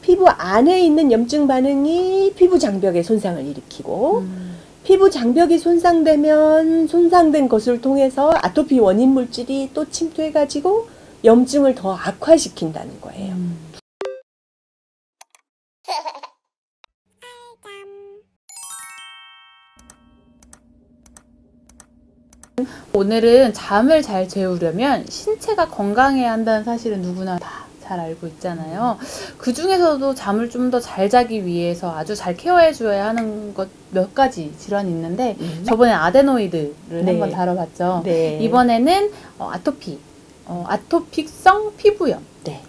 피부 안에 있는 염증 반응이 피부 장벽에 손상을 일으키고 피부 장벽이 손상되면 손상된 것을 통해서 아토피 원인 물질이 또 침투해가지고 염증을 더 악화시킨다는 거예요. 오늘은 잠을 잘 재우려면 신체가 건강해야 한다는 사실은 누구나 다 잘 알고 있잖아요. 그 중에서도 잠을 좀 더 잘 자기 위해서 아주 잘 케어해 줘야 하는 것 몇 가지 질환이 있는데 저번에 아데노이드를 한번 다뤄봤죠. 네. 이번에는 아토픽성 피부염이 네.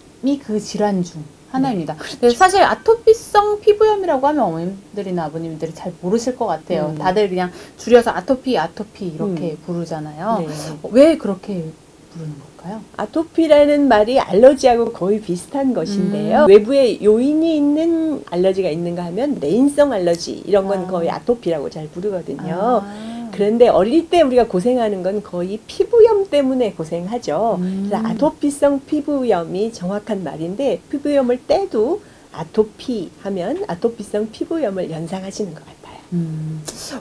그 질환 중 하나입니다. 그렇죠. 사실 아토피성 피부염이라고 하면 어머님들이나 아버님들이 잘 모르실 것 같아요. 다들 그냥 줄여서 아토피 이렇게 부르잖아요. 네. 왜 그렇게 부르는 걸까요? 아토피라는 말이 알러지하고 거의 비슷한 것인데요. 외부에 요인이 있는 알러지가 있는가 하면 내인성 알러지 이런 건 거의 아토피라고 잘 부르거든요. 그런데 어릴 때 우리가 고생하는 건 거의 피부염 때문에 고생하죠. 그래서 아토피성 피부염이 정확한 말인데 피부염을 떼도 아토피 하면 아토피성 피부염을 연상하시는 것 같아요.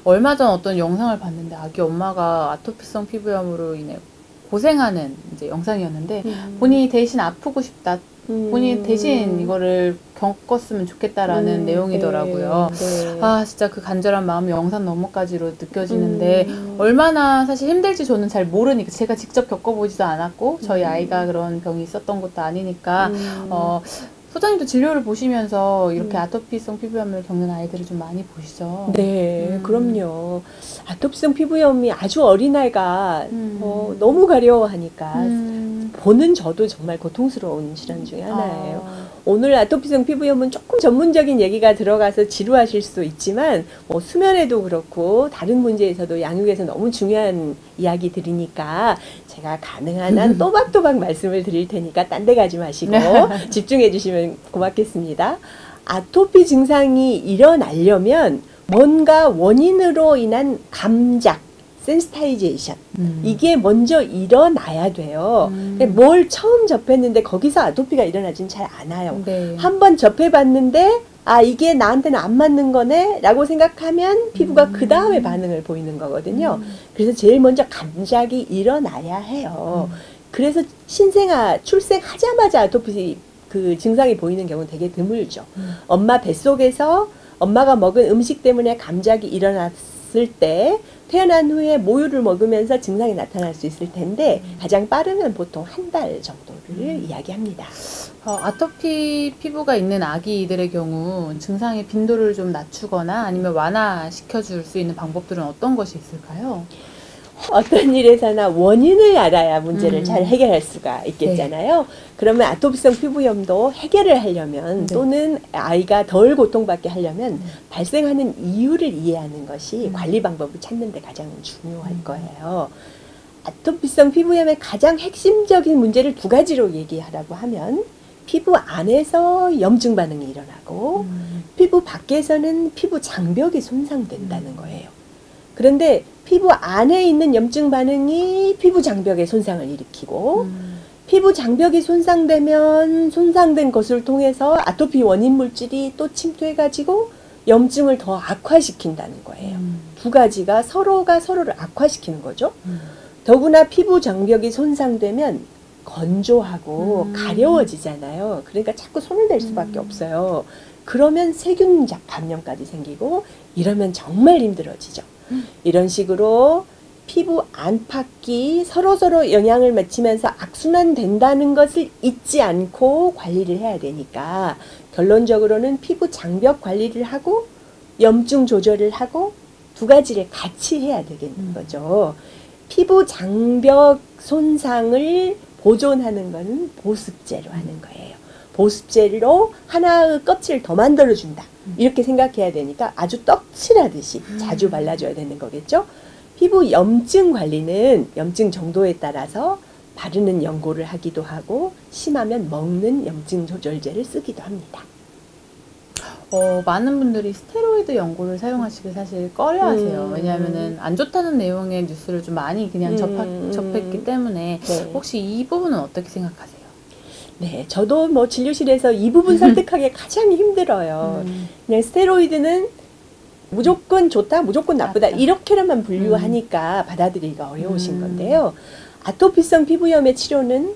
얼마 전 어떤 영상을 봤는데 아기 엄마가 아토피성 피부염으로 인해 고생하는 이제 영상이었는데 본인이 대신 아프고 싶다. 본인이 대신 이거를 겪었으면 좋겠다라는 내용이더라고요. 네. 아, 진짜 그 간절한 마음이 영상 너머까지로 느껴지는데 얼마나 사실 힘들지 저는 잘 모르니까 제가 직접 겪어보지도 않았고 저희 아이가 그런 병이 있었던 것도 아니니까 소장님도 진료를 보시면서 이렇게 아토피성 피부염을 겪는 아이들을 좀 많이 보시죠? 네, 그럼요. 아토피성 피부염이 아주 어린아이가 너무 가려워하니까 보는 저도 정말 고통스러운 질환 중에 하나예요. 오늘 아토피성 피부염은 조금 전문적인 얘기가 들어가서 지루하실 수도 있지만 뭐 수면에도 그렇고 다른 문제에서도 양육에서 너무 중요한 이야기들이니까 제가 가능한 한 또박또박 말씀을 드릴 테니까 딴 데 가지 마시고 집중해 주시면 고맙겠습니다. 아토피 증상이 일어나려면 뭔가 원인으로 인한 감작, 센시타이제이션 이게 먼저 일어나야 돼요. 뭘 처음 접했는데 거기서 아토피가 일어나진 잘 않아요. 네. 한번 접해봤는데 아 이게 나한테는 안 맞는 거네 라고 생각하면 피부가 그 다음에 반응을 보이는 거거든요. 그래서 제일 먼저 감작이 일어나야 해요. 그래서 신생아 출생하자마자 아토피 그 증상이 보이는 경우는 되게 드물죠. 엄마 뱃속에서 엄마가 먹은 음식 때문에 감작이 일어났을 때 태어난 후에 모유를 먹으면서 증상이 나타날 수 있을 텐데 가장 빠르면 보통 한 달 정도를 이야기합니다. 아토피 피부가 있는 아기들의 경우 증상의 빈도를 좀 낮추거나 아니면 완화시켜줄 수 있는 방법들은 어떤 것이 있을까요? 어떤 일에서나 원인을 알아야 문제를 잘 해결할 수가 있겠잖아요. 네. 그러면 아토피성 피부염도 해결을 하려면 또는 아이가 덜 고통받게 하려면 발생하는 이유를 이해하는 것이 관리 방법을 찾는 데 가장 중요할 거예요. 아토피성 피부염의 가장 핵심적인 문제를 두 가지로 얘기하라고 하면 피부 안에서 염증 반응이 일어나고 피부 밖에서는 피부 장벽이 손상된다는 거예요. 그런데 피부 안에 있는 염증 반응이 피부 장벽에 손상을 일으키고 피부 장벽이 손상되면 손상된 것을 통해서 아토피 원인 물질이 또 침투해가지고 염증을 더 악화시킨다는 거예요. 두 가지가 서로가 서로를 악화시키는 거죠. 더구나 피부 장벽이 손상되면 건조하고 가려워지잖아요. 그러니까 자꾸 손을 댈 수밖에 없어요. 그러면 세균 감염까지 생기고 이러면 정말 힘들어지죠. 이런 식으로 피부 안팎이 서로서로 영향을 미치면서 악순환 된다는 것을 잊지 않고 관리를 해야 되니까 결론적으로는 피부 장벽 관리를 하고 염증 조절을 하고 두 가지를 같이 해야 되겠는 거죠. 피부 장벽 손상을 보존하는 것은 보습제로 하는 거예요. 보습제로 하나의 껍질을 더 만들어준다. 이렇게 생각해야 되니까 아주 떡칠하듯이 자주 발라줘야 되는 거겠죠. 피부 염증 관리는 염증 정도에 따라서 바르는 연고를 하기도 하고 심하면 먹는 염증 조절제를 쓰기도 합니다. 많은 분들이 스테로이드 연고를 사용하시길 사실 꺼려하세요. 왜냐하면은 안 좋다는 내용의 뉴스를 좀 많이 그냥 접했기 때문에 혹시 이 부분은 어떻게 생각하세요? 네, 저도 뭐 진료실에서 이 부분 설득하기 가장 힘들어요. 그냥 스테로이드는 무조건 좋다, 무조건 나쁘다 이렇게만 분류하니까 받아들이기가 어려우신 건데요. 아토피성 피부염의 치료는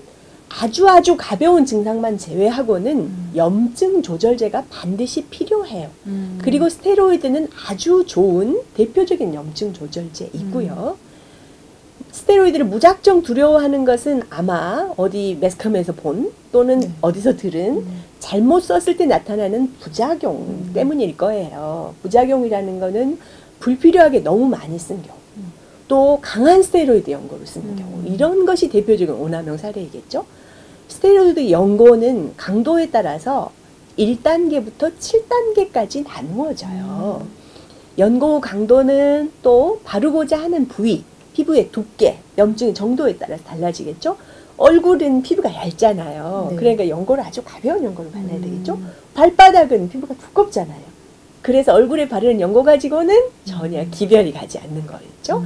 아주 가벼운 증상만 제외하고는 염증 조절제가 반드시 필요해요. 그리고 스테로이드는 아주 좋은 대표적인 염증 조절제이고요. 스테로이드를 무작정 두려워하는 것은 아마 어디 매스컴에서 본 또는 어디서 들은 잘못 썼을 때 나타나는 부작용 때문일 거예요. 부작용이라는 거는 불필요하게 너무 많이 쓴 경우, 또 강한 스테로이드 연고를 쓰는 경우, 이런 것이 대표적인 오남용 사례이겠죠. 스테로이드 연고는 강도에 따라서 1단계부터 7단계까지 나누어져요. 연고 강도는 또 바르고자 하는 부위, 피부의 두께, 염증의 정도에 따라서 달라지겠죠. 얼굴은 피부가 얇잖아요. 그러니까 연고를 아주 가벼운 연고를 발라야 되겠죠. 발바닥은 피부가 두껍잖아요. 그래서 얼굴에 바르는 연고 가지고는 전혀 기별이 가지 않는 거겠죠.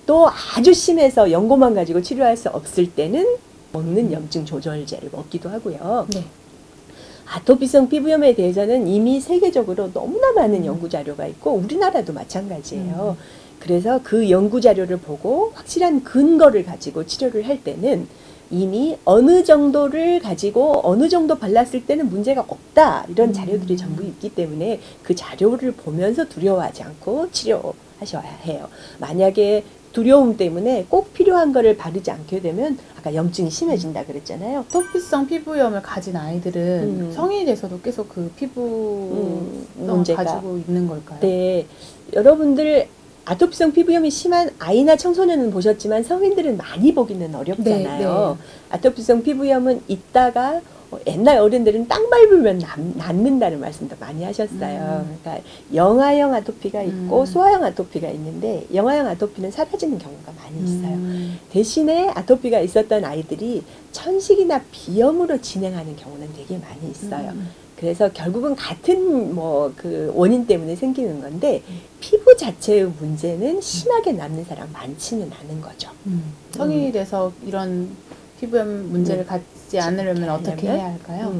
또 아주 심해서 연고만 가지고 치료할 수 없을 때는 먹는 염증 조절제를 먹기도 하고요. 아토피성 피부염에 대해서는 이미 세계적으로 너무나 많은 연구 자료가 있고 우리나라도 마찬가지예요. 그래서 그 연구 자료를 보고 확실한 근거를 가지고 치료를 할 때는 이미 어느 정도를 가지고 어느 정도 발랐을 때는 문제가 없다, 이런 자료들이 전부 있기 때문에 그 자료를 보면서 두려워하지 않고 치료하셔야 해요. 만약에 두려움 때문에 꼭 필요한 거를 바르지 않게 되면 아까 염증이 심해진다 그랬잖아요. 아토피성 피부염을 가진 아이들은 성인이 돼서도 계속 그 피부 문제가 가지고 있는 걸까요? 네, 여러분들 아토피성 피부염이 심한 아이나 청소년은 보셨지만 성인들은 많이 보기는 어렵잖아요. 아토피성 피부염은 있다가 옛날 어른들은 땅 밟으면 낫는다는 말씀도 많이 하셨어요. 그러니까 영아형 아토피가 있고 소아형 아토피가 있는데 영아형 아토피는 사라지는 경우가 많이 있어요. 대신에 아토피가 있었던 아이들이 천식이나 비염으로 진행하는 경우는 되게 많이 있어요. 그래서 결국은 같은 그 원인 때문에 생기는 건데 피부 자체의 문제는 심하게 남는 사람 많지는 않은 거죠. 성인이 돼서 이런 피부염 문제를 갖지 않으려면 어떻게 해야 할까요?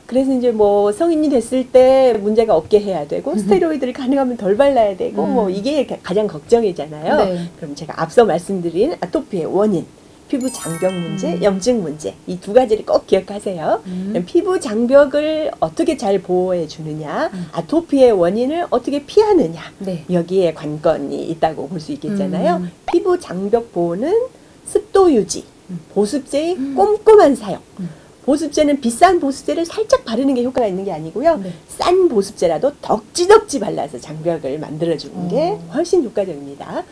그래서 이제 성인이 됐을 때 문제가 없게 해야 되고 스테로이드를 가능하면 덜 발라야 되고 이게 가장 걱정이잖아요. 그럼 제가 앞서 말씀드린 아토피의 원인, 피부 장벽 문제, 염증 문제, 이 두 가지를 꼭 기억하세요. 피부 장벽을 어떻게 잘 보호해 주느냐, 아토피의 원인을 어떻게 피하느냐, 여기에 관건이 있다고 볼 수 있겠잖아요. 피부 장벽 보호는 습도 유지, 보습제의 꼼꼼한 사용. 보습제는 비싼 보습제를 살짝 바르는 게 효과가 있는 게 아니고요. 싼 보습제라도 덕지덕지 발라서 장벽을 만들어주는 게 훨씬 효과적입니다.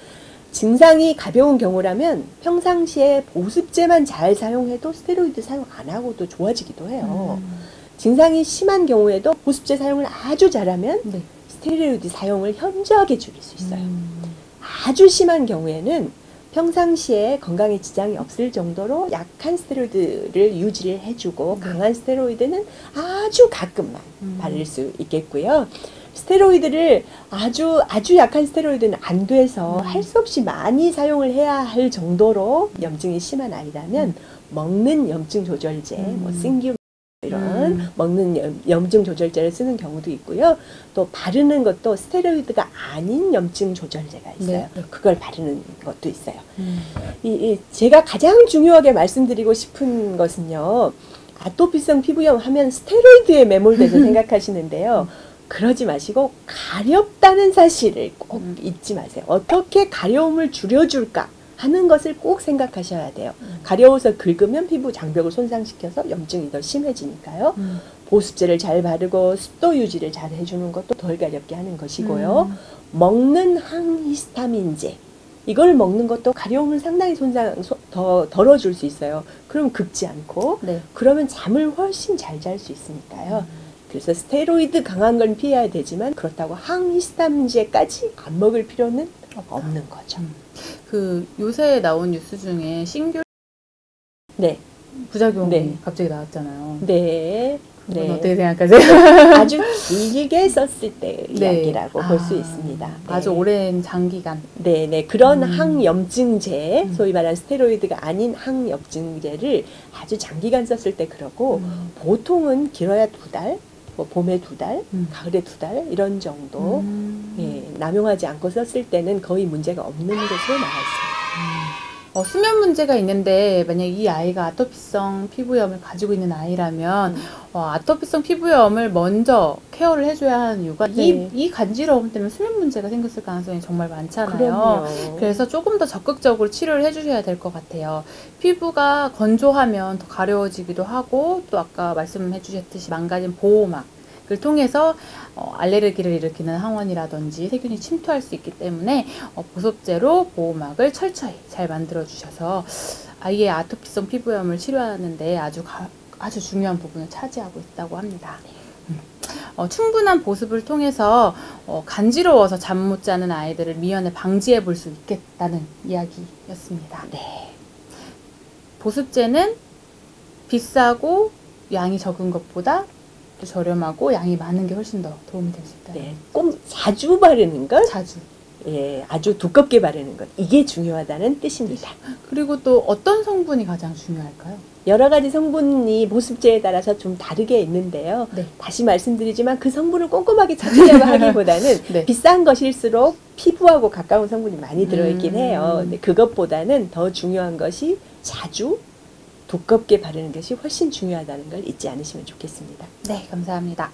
증상이 가벼운 경우라면 평상시에 보습제만 잘 사용해도 스테로이드 사용 안 하고도 좋아지기도 해요. 증상이 심한 경우에도 보습제 사용을 아주 잘하면 스테로이드 사용을 현저하게 줄일 수 있어요. 아주 심한 경우에는 평상시에 건강에 지장이 없을 정도로 약한 스테로이드를 유지를 해주고 강한 스테로이드는 아주 가끔만 바를 수 있겠고요. 스테로이드를 아주 약한 스테로이드는 안 돼서 할 수 없이 많이 사용을 해야 할 정도로 염증이 심한 아이라면 먹는 염증 조절제, 싱귤 이런 먹는 염증 조절제를 쓰는 경우도 있고요. 또 바르는 것도 스테로이드가 아닌 염증 조절제가 있어요. 그걸 바르는 것도 있어요. 제가 가장 중요하게 말씀드리고 싶은 것은요. 아토피성 피부염 하면 스테로이드에 매몰돼서 생각하시는데요. 그러지 마시고 가렵다는 사실을 꼭 잊지 마세요. 어떻게 가려움을 줄여줄까 하는 것을 꼭 생각하셔야 돼요. 가려워서 긁으면 피부 장벽을 손상시켜서 염증이 더 심해지니까요. 보습제를 잘 바르고 습도 유지를 잘 해주는 것도 덜 가렵게 하는 것이고요. 먹는 항히스타민제, 이걸 먹는 것도 가려움을 상당히 더 덜어줄 수 있어요. 그럼 긁지 않고 그러면 잠을 훨씬 잘 잘 수 있으니까요. 그래서 스테로이드 강한 건 피해야 되지만 그렇다고 항히스타민제까지 안 먹을 필요는 없는 거죠. 그 요새 나온 뉴스 중에 싱귤 부작용이 갑자기 나왔잖아요. 네. 어떻게 생각하세요? 아주 길게 썼을 때 네. 이야기라고 볼 수 있습니다. 네. 아주 오랜 장기간. 네. 그런 항염증제, 음. 소위 말하는 스테로이드가 아닌 항염증제를 아주 장기간 썼을 때 그러고 보통은 길어야 2달, 뭐 봄에 2달, 가을에 2달 이런 정도 예, 남용하지 않고 썼을 때는 거의 문제가 없는 것으로 나와 있습니다. 수면 문제가 있는데 만약 이 아이가 아토피성 피부염을 가지고 있는 아이라면 아토피성 피부염을 먼저 케어를 해줘야 하는 이유가 네. 이 간지러움 때문에 수면 문제가 생겼을 가능성이 정말 많잖아요. 그럼요. 그래서 조금 더 적극적으로 치료를 해주셔야 될 것 같아요. 피부가 건조하면 더 가려워지기도 하고 또 아까 말씀해 주셨듯이 망가진 보호막을 통해서 알레르기를 일으키는 항원이라든지 세균이 침투할 수 있기 때문에 보습제로 보호막을 철저히 잘 만들어 주셔서 아이의 아토피성 피부염을 치료하는데 아주 중요한 부분을 차지하고 있다고 합니다. 충분한 보습을 통해서 간지러워서 잠 못 자는 아이들을 미연에 방지해 볼 수 있겠다는 이야기였습니다. 네. 보습제는 비싸고 양이 적은 것보다 또 저렴하고 양이 많은 게 훨씬 더 도움이 될 수 있다. 네. 꼭 자주 바르는 것, 자주. 예, 아주 두껍게 바르는 것, 이게 중요하다는 뜻입니다. 그리고 또 어떤 성분이 가장 중요할까요? 여러 가지 성분이 보습제에 따라서 좀 다르게 있는데요. 네. 다시 말씀드리지만 그 성분을 꼼꼼하게 찾으려고 하기보다는 네. 비싼 것일수록 피부하고 가까운 성분이 많이 들어있긴 해요. 근데 그것보다는 더 중요한 것이 자주 두껍게 바르는 것이 훨씬 중요하다는 걸 잊지 않으시면 좋겠습니다. 네, 감사합니다.